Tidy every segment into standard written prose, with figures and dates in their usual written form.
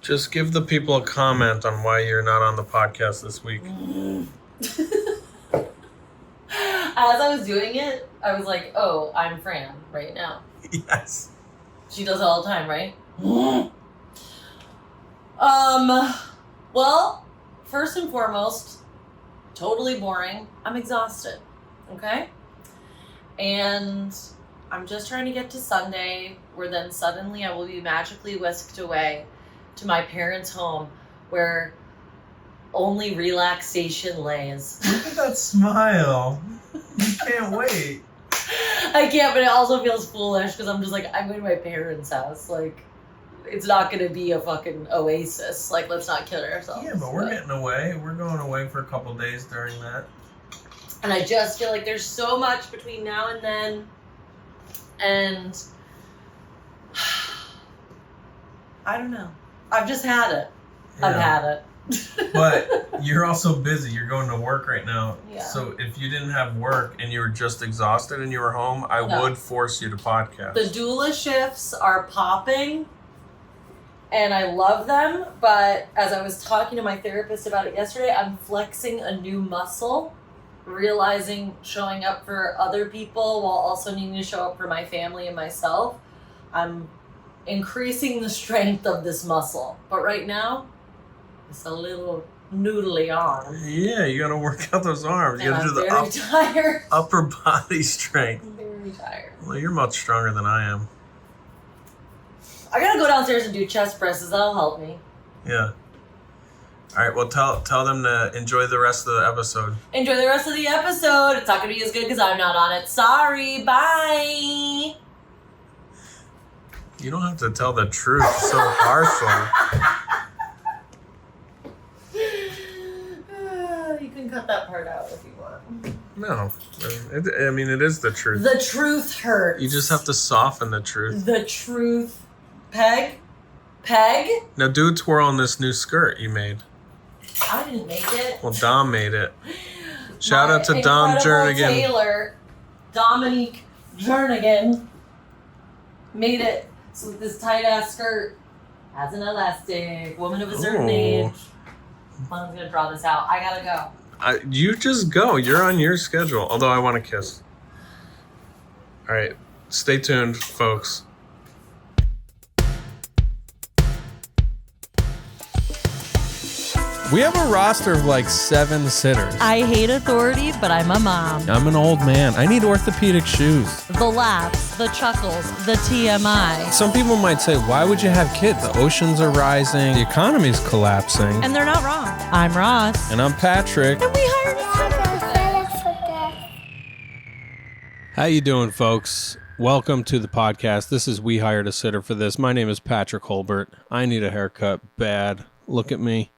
Just give the people a comment on why you're not on the podcast this week. As I was doing it, I was like, oh, I'm Fran right now. Yes. She does it all the time, right? Well, first and foremost, totally boring. I'm exhausted, okay? And I'm just trying to get to Sunday, where then suddenly I will be magically whisked away to my parents' home, where only relaxation lays. Look at that smile. You can't wait. I can't, but it also feels foolish because I'm just like, I'm going to my parents' house. Like, it's not going to be a fucking oasis. Like, let's not kill ourselves. Yeah, but we're getting away. We're going away for a couple days during that. And I just feel like there's so much between now and then. And I don't know. I've just had it. Yeah. I've had it. But you're also busy. You're going to work right now. Yeah. So if you didn't have work and you were just exhausted and you were home, I would force you to podcast. The doula shifts are popping and I love them. But as I was talking to my therapist about it yesterday, I'm flexing a new muscle, realizing showing up for other people while also needing to show up for my family and myself. I'm increasing the strength of this muscle. But right now, it's a little noodly arm. Yeah, you gotta work out those arms. And you gotta do I'm the tired. upper body strength. I'm very tired. Well, you're much stronger than I am. I gotta go downstairs and do chest presses. That'll help me. Yeah. All right, well, tell them to enjoy the rest of the episode. Enjoy the rest of the episode. It's not gonna be as good because I'm not on it. Sorry. Bye. You don't have to tell the truth so harshly. You can cut that part out if you want. No. It is the truth. The truth hurts. You just have to soften the truth. The truth. Peg? Now do a twirl on this new skirt you made. I didn't make it. Well, Dom made it. Shout out to Dom Jernigan. Taylor, Dominique Jernigan, made it so this tight-ass skirt has an elastic. Woman of a certain age. Mom's gonna draw this out. I gotta go. You just go. You're on your schedule. Although I want to kiss. All right. Stay tuned, folks. We have a roster of like 7 sitters. I hate authority, but I'm a mom. I'm an old man. I need orthopedic shoes. The laughs, the chuckles, the TMI. Some people might say, why would you have kids? The oceans are rising. The economy's collapsing. And they're not wrong. I'm Ross. And I'm Patrick. And we hired a sitter. How you doing, folks? Welcome to the podcast. This is We Hired a Sitter for This. My name is Patrick Holbert. I need a haircut bad. Look at me.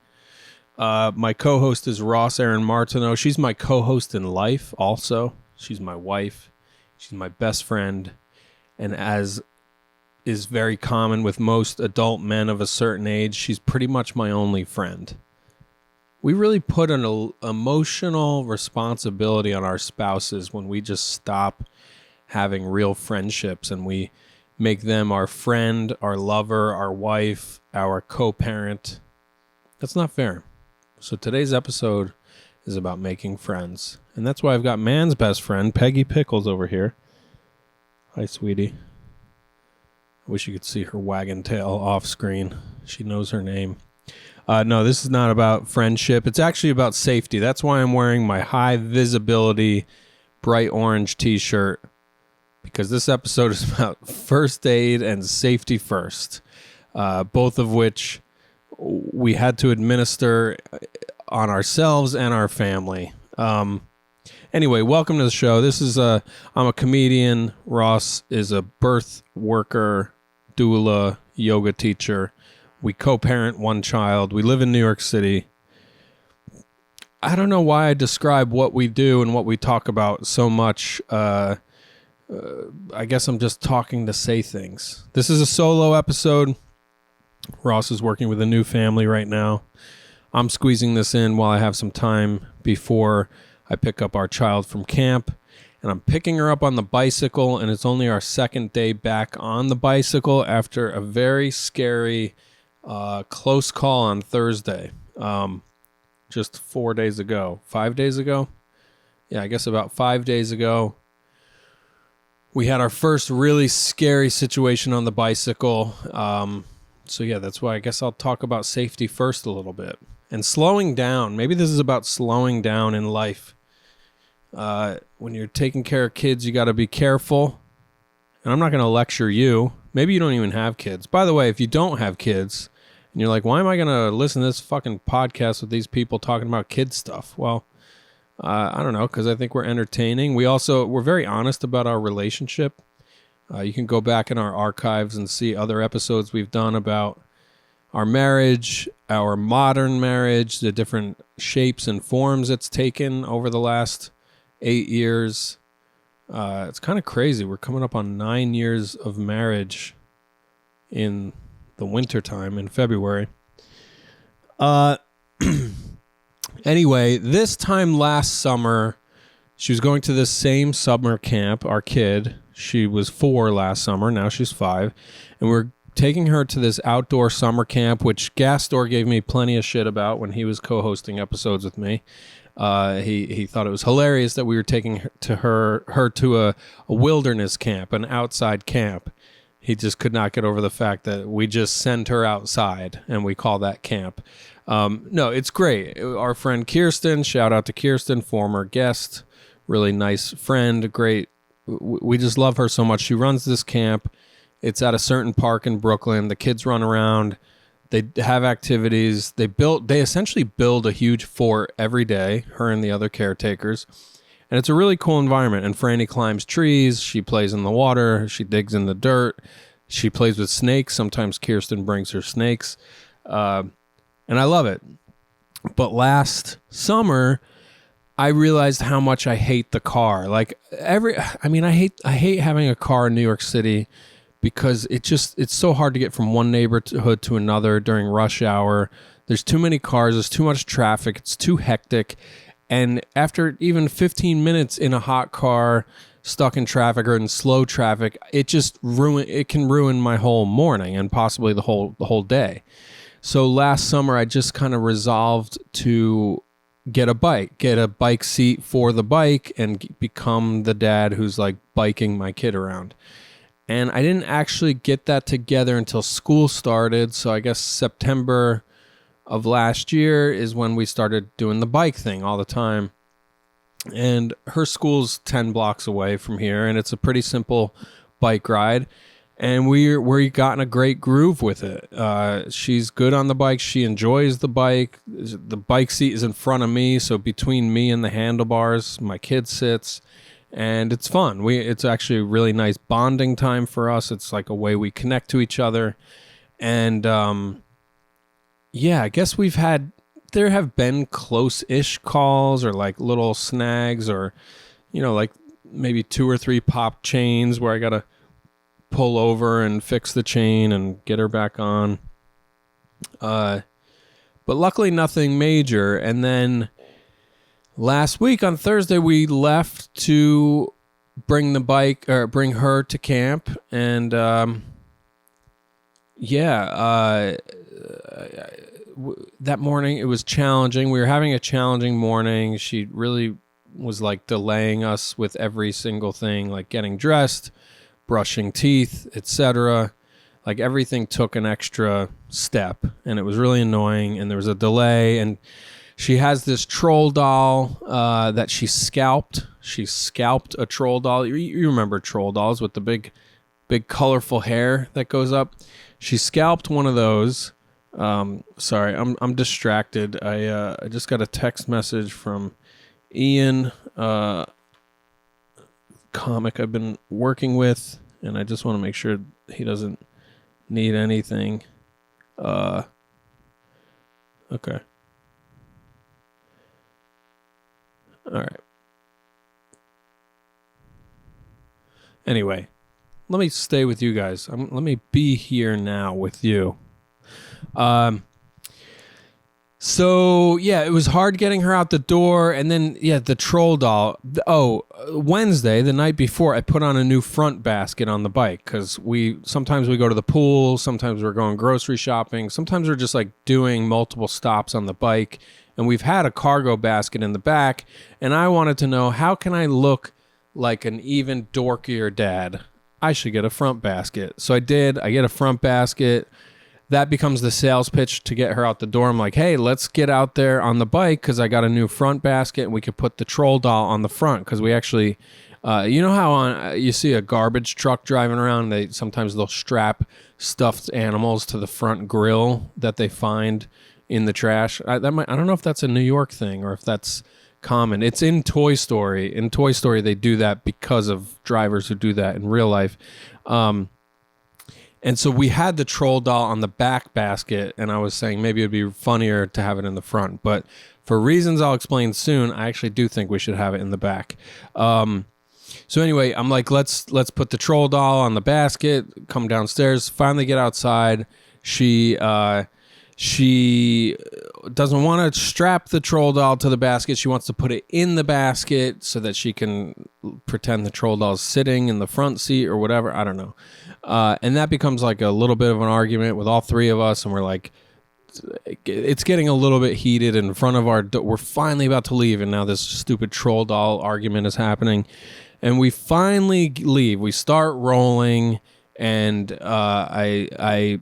My co-host is Ross Erin Martineau. She's my co-host in life also. She's my wife. She's my best friend. And as is very common with most adult men of a certain age, she's pretty much my only friend. We really put an emotional responsibility on our spouses when we just stop having real friendships and we make them our friend, our lover, our wife, our co-parent. That's not fair. So today's episode is about making friends. And that's why I've got man's best friend, Peggy Pickles, over here. Hi, sweetie. I wish you could see her wagging tail off screen. She knows her name. No, this is not about friendship. It's actually about safety. That's why I'm wearing my high visibility, bright orange t-shirt. Because this episode is about first aid and safety first. Both of which we had to administer on ourselves and our family. Anyway, welcome to the show. I'm a comedian. Ross is a birth worker, doula, yoga teacher. We co-parent one child. We live in New York City. I don't know why I describe what we do and what we talk about so much. I guess I'm just talking to say things. This is a solo episode. Ross is working with a new family right now. I'm squeezing this in while I have some time before I pick up our child from camp. And I'm picking her up on the bicycle, and it's only our second day back on the bicycle after a very scary Close call on Thursday. Just 4 days ago. 5 days ago? Yeah, I guess about 5 days ago. We had our first really scary situation on the bicycle. So yeah, that's why I guess I'll talk about safety first a little bit. And slowing down. Maybe this is about slowing down in life. When you're taking care of kids, you got to be careful. And I'm not going to lecture you. Maybe you don't even have kids. By the way, if you don't have kids, and you're like, why am I going to listen to this fucking podcast with these people talking about kid stuff? Well, I don't know, because I think we're entertaining. We're very honest about our relationship. You can go back in our archives and see other episodes we've done about our marriage, our modern marriage, the different shapes and forms it's taken over the last 8 years. It's kind of crazy. We're coming up on 9 years of marriage in the wintertime in February. Anyway, this time last summer, she was going to this same summer camp, our kid. She was 4 last summer. Now she's 5. And we're taking her to this outdoor summer camp, which Gastor gave me plenty of shit about when he was co-hosting episodes with me. He thought it was hilarious that we were taking her to a wilderness camp, an outside camp. He just could not get over the fact that we just send her outside and we call that camp. No, it's great. Our friend Kirsten, shout out to Kirsten, former guest, really nice friend, great. We just love her so much. She runs this camp. It's at a certain park in Brooklyn. The kids run around. They have activities. They essentially build a huge fort every day, her and the other caretakers. And it's a really cool environment. And Franny climbs trees. She plays in the water. She digs in the dirt. She plays with snakes. Sometimes Kirsten brings her snakes. And I love it. But last summer, I realized how much I hate the car. I hate having a car in New York City because it's so hard to get from one neighborhood to another during rush hour. There's too many cars. There's too much traffic. It's too hectic. And after even 15 minutes in a hot car, stuck in traffic or in slow traffic, it can ruin my whole morning and possibly the whole day. So last summer, I just kind of resolved to get a bike seat for the bike and become the dad who's like biking my kid around. And I didn't actually get that together until school started. So I guess September of last year is when we started doing the bike thing all the time. And her school's 10 blocks away from here, and it's a pretty simple bike ride. And we got in a great groove with it. She's good on the bike. She enjoys the bike. The bike seat is in front of me, so between me and the handlebars, my kid sits. And it's fun. It's actually a really nice bonding time for us. It's like a way we connect to each other. And I guess there have been close-ish calls or like little snags or, like maybe 2 or 3 pop chains where I got to pull over and fix the chain and get her back on. But luckily nothing major. And then last week on Thursday, we left to bring her to camp. And that morning it was challenging. We were having a challenging morning. She really was like delaying us with every single thing, like getting dressed, brushing teeth, etc. Like everything took an extra step, and it was really annoying, and there was a delay. And she has this troll doll that she scalped. She scalped a troll doll. You remember troll dolls with the big colorful hair that goes up. She scalped one of those. Sorry, I'm distracted. I just got a text message from Ian, comic I've been working with, and I just want to make sure he doesn't need anything. Okay. All right. Anyway, let me stay with you guys. Let me be here now with you. So, yeah, it was hard getting her out the door. And then, yeah, the troll doll. Wednesday, the night before, I put on a new front basket on the bike because sometimes we go to the pool, sometimes we're going grocery shopping, sometimes we're just like doing multiple stops on the bike. And we've had a cargo basket in the back. And I wanted to know, how can I look like an even dorkier dad? I should get a front basket. So I did. I get a front basket. That becomes the sales pitch to get her out the door. I'm like, hey, let's get out there on the bike because I got a new front basket and we could put the troll doll on the front because we actually, you know how you see a garbage truck driving around, sometimes they'll strap stuffed animals to the front grill that they find in the trash. I don't know if that's a New York thing or if that's common. It's in Toy Story. In Toy Story, they do that because of drivers who do that in real life. And so we had the troll doll on the back basket, and I was saying maybe it'd be funnier to have it in the front. But for reasons I'll explain soon, I actually do think we should have it in the back. So anyway, I'm like, let's put the troll doll on the basket, come downstairs, finally get outside. She doesn't want to strap the troll doll to the basket. She wants to put it in the basket so that she can pretend the troll doll's sitting in the front seat or whatever. I don't know. And that becomes like a little bit of an argument with all three of us. And we're like, it's getting a little bit heated in front of our we're finally about to leave. And now this stupid troll doll argument is happening. And we finally leave. We start rolling. And I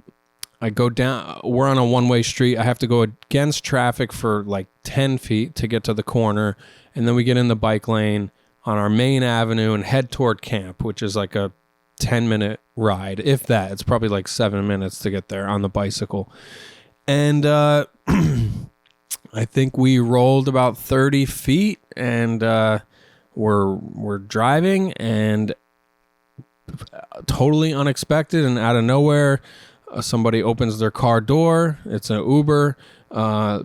go down. We're on a one-way street. I have to go against traffic for like 10 feet to get to the corner. And then we get in the bike lane on our main avenue and head toward camp, which is like a 10-minute ride, if that. It's probably like 7 minutes to get there on the bicycle. And I think we rolled about 30 feet and we're driving, and totally unexpected and out of nowhere, somebody opens their car door. It's an Uber.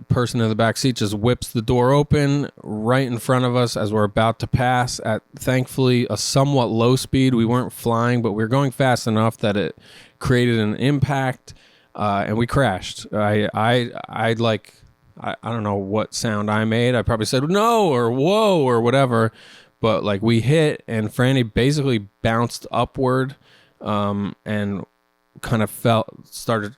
Person in the back seat just whips the door open right in front of us as we're about to pass at, thankfully, a somewhat low speed. We weren't flying, but we were going fast enough that it created an impact, and we crashed. I don't know what sound I made. I probably said no or whoa or whatever, but like we hit, and Franny basically bounced upward, and kind of started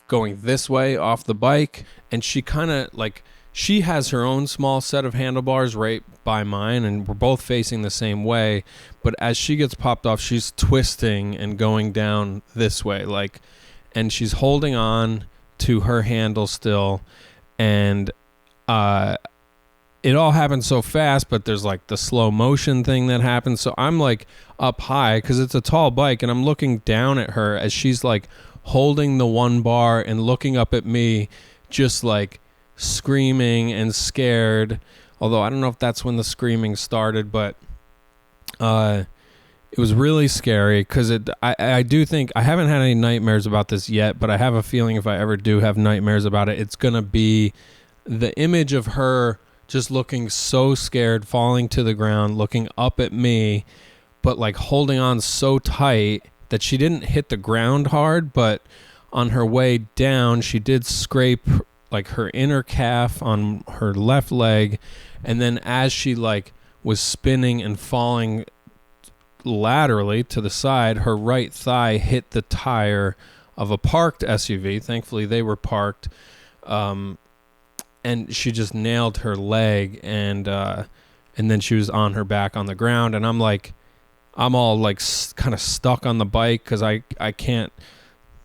going this way off the bike, and she kind of like, she has her own small set of handlebars right by mine, and we're both facing the same way, but as she gets popped off, she's twisting and going down this way, like, and she's holding on to her handle still, and it all happens so fast, but there's like the slow motion thing that happens, so I'm like up high because it's a tall bike, and I'm looking down at her as she's like holding the one bar and looking up at me, just like screaming and scared. Although I don't know if that's when the screaming started, but it was really scary because I do think, I haven't had any nightmares about this yet, but I have a feeling if I ever do have nightmares about it, it's going to be the image of her just looking so scared, falling to the ground, looking up at me, but like holding on so tight that she didn't hit the ground hard, but on her way down, she did scrape like her inner calf on her left leg. And then as she like was spinning and falling laterally to the side, her right thigh hit the tire of a parked SUV. Thankfully, they were parked. And she just nailed her leg, and then she was on her back on the ground. And I'm all like kind of stuck on the bike because I can't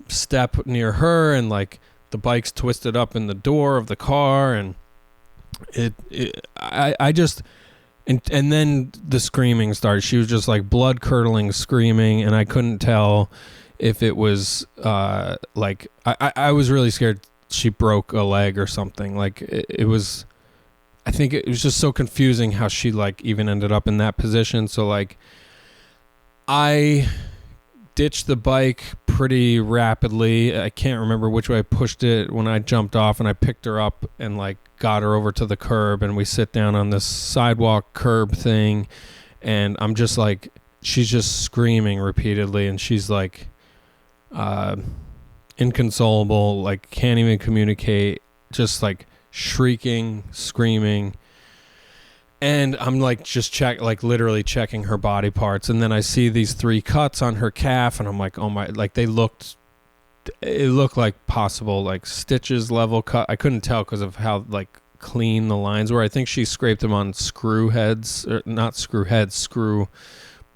step near her, and like the bike's twisted up in the door of the car, and I just and then the screaming started. She was just like blood curdling screaming, and I couldn't tell if it was like I was really scared she broke a leg or something. Like it was, I think it was just so confusing how she like even ended up in that position. So like I ditched the bike pretty rapidly. I can't remember which way I pushed it when I jumped off, and I picked her up and like got her over to the curb, and we sit down on this sidewalk curb thing, and I'm just like, she's just screaming repeatedly, and she's like inconsolable, like can't even communicate, just like shrieking, screaming. And I'm like literally checking her body parts. And then I see these 3 cuts on her calf, and I'm like, oh my, like it looked like possible like stitches level cut. I couldn't tell because of how like clean the lines were. I think she scraped them on screw heads, or not screw heads, screw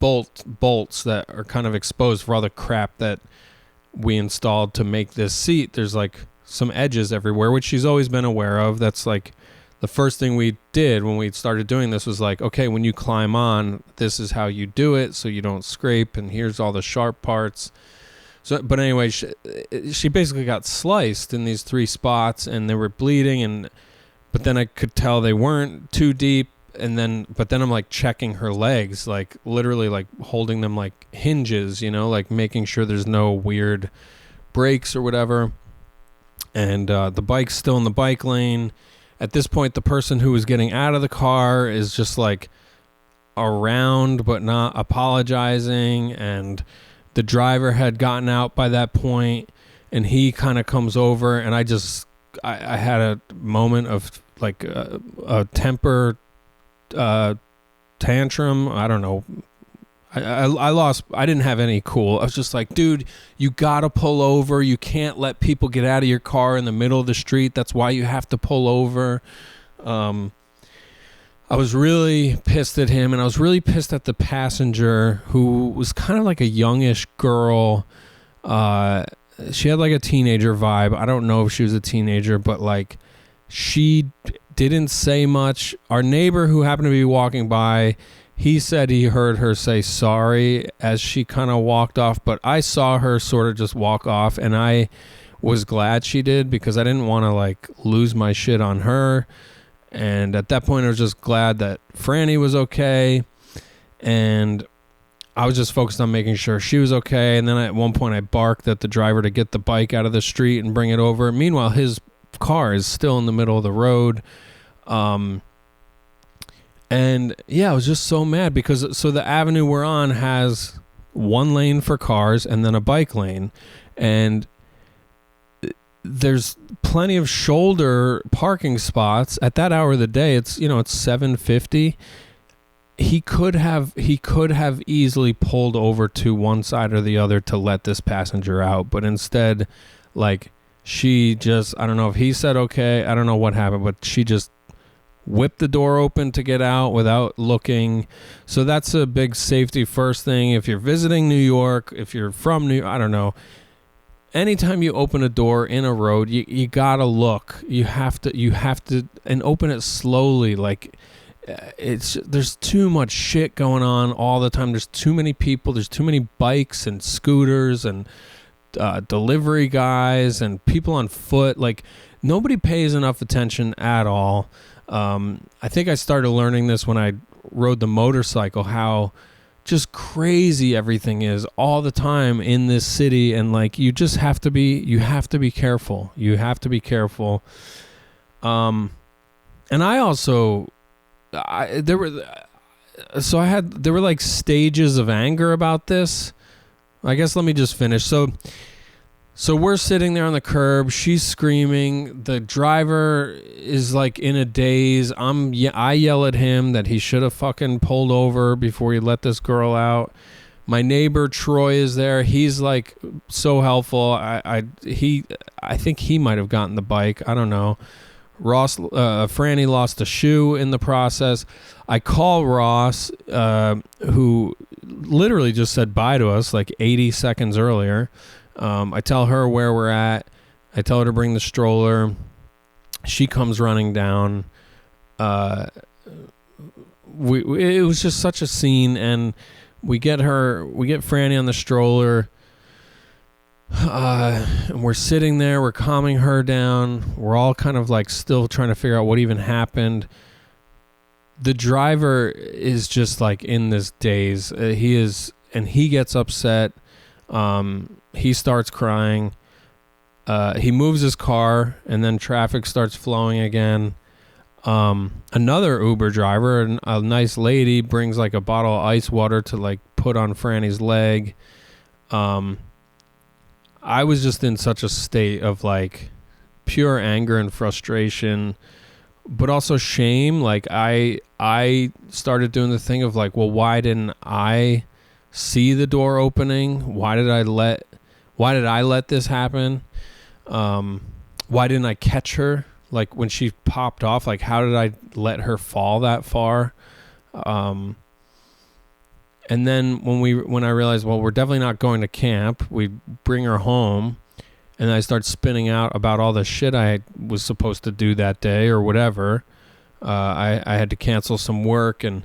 bolts that are kind of exposed for all the crap that we installed to make this seat. There's like some edges everywhere, which she's always been aware of. That's like the first thing we did when we started doing this was like, okay, when you climb on, this is how you do it so you don't scrape, and here's all the sharp parts. So, but anyway, she basically got sliced in these 3 spots, and they were bleeding, but then I could tell they weren't too deep. But then I'm like checking her legs, like literally like holding them like hinges, like making sure there's no weird breaks or whatever. And the bike's still in the bike lane. At this point, the person who was getting out of the car is just like around but not apologizing. And the driver had gotten out by that point, and he kind of comes over, and I had a moment of like a temper tantrum. I don't know. I didn't have any cool. I was just like, dude, you gotta pull over. You can't let people get out of your car in the middle of the street. That's why you have to pull over. I was really pissed at him, and I was really pissed at the passenger, who was kind of like a youngish girl. She had like a teenager vibe. I don't know if she was a teenager, but like she didn't say much. Our neighbor who happened to be walking by, he said he heard her say sorry as she kind of walked off, but I saw her sort of just walk off, and I was glad she did because I didn't want to like lose my shit on her. And at that point, I was just glad that Franny was okay, and I was just focused on making sure she was okay. And then at one point, I barked at the driver to get the bike out of the street and bring it over. Meanwhile, his car is still in the middle of the road. And yeah, I was just so mad because so the avenue we're on has 1 lane for cars and then a bike lane, and there's plenty of shoulder parking spots at that hour of the day. It's, it's 7:50. He could have easily pulled over to one side or the other to let this passenger out, but instead, like, she just, I don't know if he said okay, I don't know what happened, but she just whipped the door open to get out without looking. So that's a big safety first thing. If you're visiting New York, if you're from I don't know, anytime you open a door in a road, you gotta look. You have to, and open it slowly. Like, there's too much shit going on all the time. There's too many people. There's too many bikes and scooters and delivery guys and people on foot. Like, nobody pays enough attention at all. I think I started learning this when I rode the motorcycle, how just crazy everything is all the time in this city. And like, you have to be careful. You have to be careful. And I also, there were like stages of anger about this. I guess let me just finish. So we're sitting there on the curb. She's screaming. The driver is like in a daze. I yell at him that he should have fucking pulled over before he let this girl out. My neighbor Troy is there. He's like so helpful. I think he might have gotten the bike. I don't know. Franny lost a shoe in the process. I call Ross, who literally just said bye to us like 80 seconds earlier. I tell her where we're at. I tell her to bring the stroller. She comes running down. It was just such a scene, and we get Franny on the stroller. And we're sitting there, we're calming her down. We're all kind of like still trying to figure out what even happened. The driver is just like in this daze. He gets upset. He starts crying. He moves his car, and then traffic starts flowing again. Another Uber driver, a nice lady, brings like a bottle of ice water to like put on Franny's leg. I was just in such a state of like pure anger and frustration, but also shame. Like I started doing the thing of like, well, why didn't I see the door opening? Why did I let this happen? Why didn't I catch her? Like when she popped off, like how did I let her fall that far? And then when I realized, well, we're definitely not going to camp, we bring her home, and I start spinning out about all the shit I was supposed to do that day or whatever. I had to cancel some work, and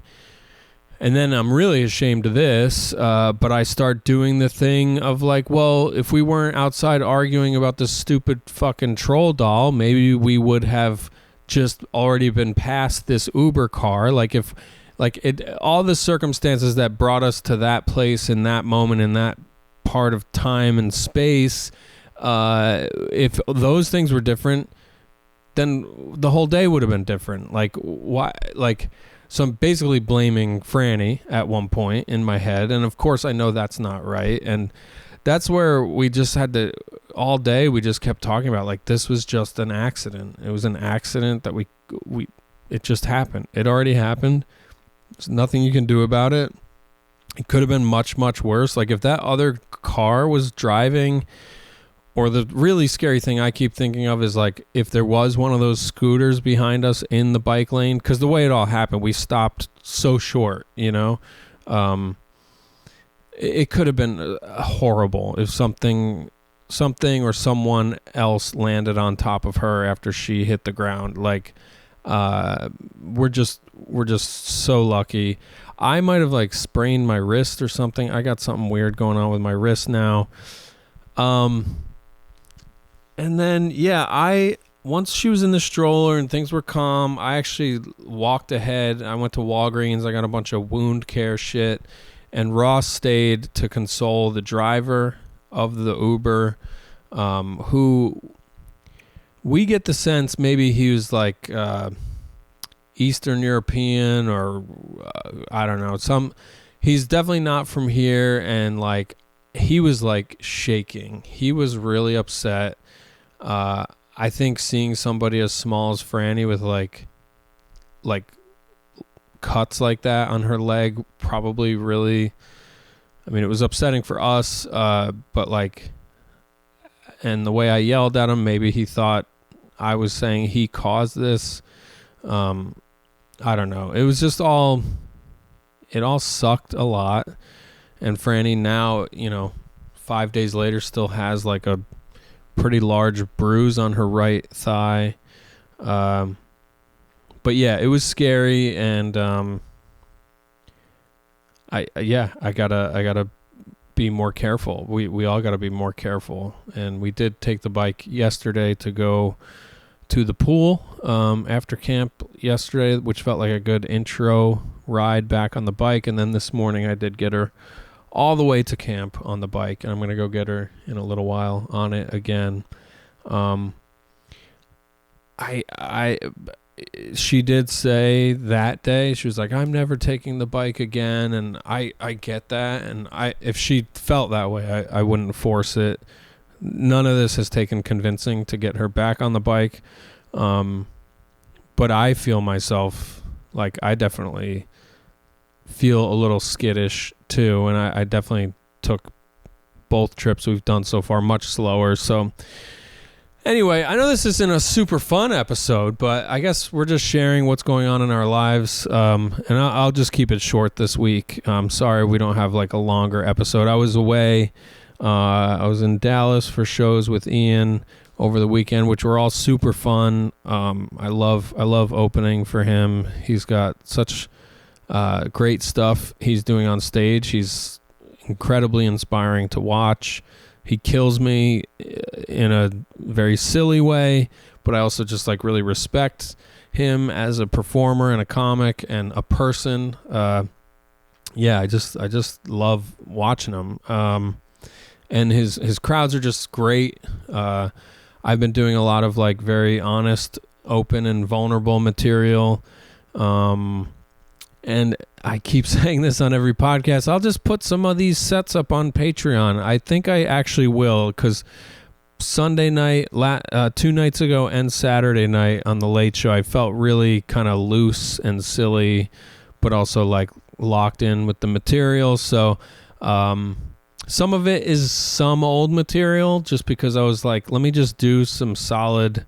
then I'm really ashamed of this, but I start doing the thing of like, well, if we weren't outside arguing about this stupid fucking troll doll, maybe we would have just already been past this Uber car. Like if, like it, all the circumstances that brought us to that place in that moment, in that part of time and space, if those things were different, then the whole day would have been different. Like why, like, so I'm basically blaming Franny at one point in my head. And of course I know that's not right. And that's where we just had to, all day we just kept talking about like, this was just an accident. It was an accident that it just happened. It already happened. There's nothing you can do about it. It could have been much, much worse. Like if that other car was driving, or the really scary thing I keep thinking of is like if there was one of those scooters behind us in the bike lane, because the way it all happened, we stopped so short, you know. It could have been horrible if something or someone else landed on top of her after she hit the ground. Like we're just so lucky. I might have like sprained my wrist or something. I got something weird going on with my wrist now. And then, yeah, once she was in the stroller and things were calm, I actually walked ahead. I went to Walgreens. I got a bunch of wound care shit. And Ross stayed to console the driver of the Uber, who we get the sense maybe he was like Eastern European or I don't know. He's definitely not from here. And like he was like shaking. He was really upset. I think seeing somebody as small as Franny with like cuts like that on her leg probably really, I mean, it was upsetting for us, but like, and the way I yelled at him, maybe he thought I was saying he caused this. I don't know. It was just it all sucked a lot. And Franny now, 5 days later still has like a pretty large bruise on her right thigh. But yeah, it was scary, and I gotta be more careful. We all gotta be more careful. And we did take the bike yesterday to go to the pool after camp yesterday, which felt like a good intro ride back on the bike. And then this morning I did get her all the way to camp on the bike, and I'm gonna go get her in a little while on it again. She did say that day, she was like, I'm never taking the bike again, and I get that, and if she felt that way, I wouldn't force it. None of this has taken convincing to get her back on the bike, but I feel myself like I definitely feel a little skittish too, and I definitely took both trips we've done so far much slower. So anyway, I know this isn't a super fun episode, but I guess we're just sharing what's going on in our lives, and I'll just keep it short this week. I'm sorry we don't have like a longer episode. I was away. I was in Dallas for shows with Ian over the weekend, which were all super fun. I love opening for him. He's got such great stuff he's doing on stage. He's incredibly inspiring to watch. He kills me in a very silly way, but I also just like really respect him as a performer and a comic and a person. Yeah, I just love watching him. And his crowds are just great. I've been doing a lot of like very honest, open and vulnerable material. And I keep saying this on every podcast. I'll just put some of these sets up on Patreon. I think I actually will, because Sunday night, 2 nights ago, and Saturday night on the Late Show, I felt really kind of loose and silly, but also like locked in with the material. So some of it is some old material, just because I was like, let me just do some solid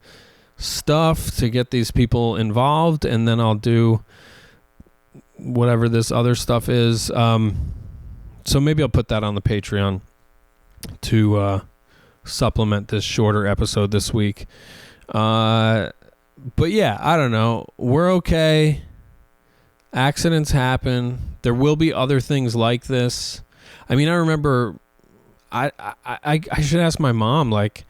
stuff to get these people involved, and then I'll do whatever this other stuff is. So maybe I'll put that on the Patreon to supplement this shorter episode this week. But yeah, I don't know. We're okay. Accidents happen. There will be other things like this. I mean, I remember I should ask my mom, like,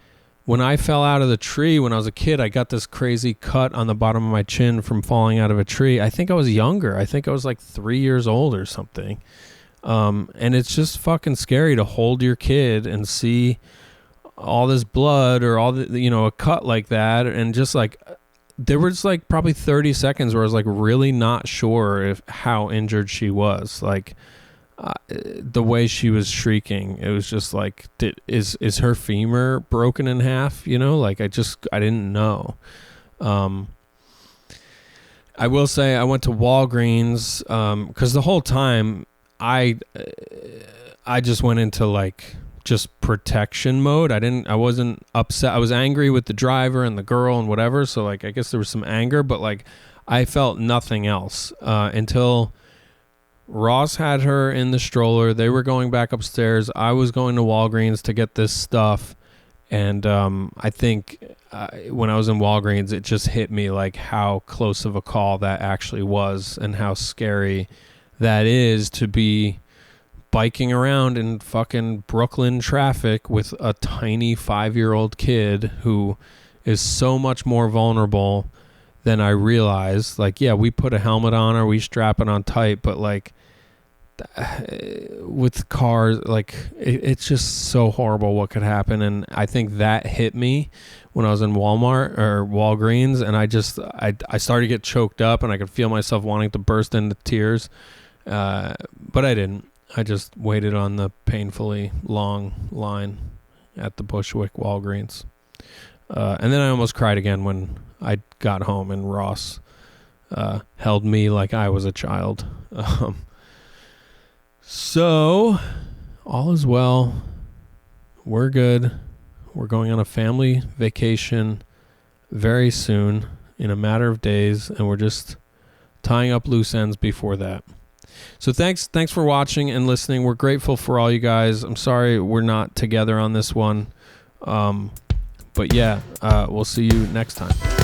when I fell out of the tree when I was a kid, I got this crazy cut on the bottom of my chin from falling out of a tree. I think I was younger. I think I was like 3 years old or something. And it's just fucking scary to hold your kid and see all this blood or all the, a cut like that. And just like, there was like probably 30 seconds where I was like really not sure how injured she was. Like, the way she was shrieking, it was just like, is her femur broken in half? Like I didn't know. I will say I went to Walgreens because the whole time I just went into like just protection mode. I wasn't upset. I was angry with the driver and the girl and whatever. So like I guess there was some anger, but like I felt nothing else until Ross had her in the stroller. They were going back upstairs. I was going to Walgreens to get this stuff. And I think when I was in Walgreens, it just hit me like how close of a call that actually was and how scary that is to be biking around in fucking Brooklyn traffic with a tiny 5-year-old kid who is so much more vulnerable than I realized. Like, yeah, we put a helmet on her, we strap it on tight, but like with cars, like it's just so horrible what could happen. And I think that hit me when I was in Walmart or Walgreens, and I started to get choked up and I could feel myself wanting to burst into tears, but I didn't. I just waited on the painfully long line at the Bushwick Walgreens, and then I almost cried again when I got home and Ross held me like I was a child. So, all is well. We're good. We're going on a family vacation very soon, in a matter of days, and we're just tying up loose ends before that. So thanks for watching and listening. We're grateful for all you guys. I'm sorry we're not together on this one. But yeah, we'll see you next time.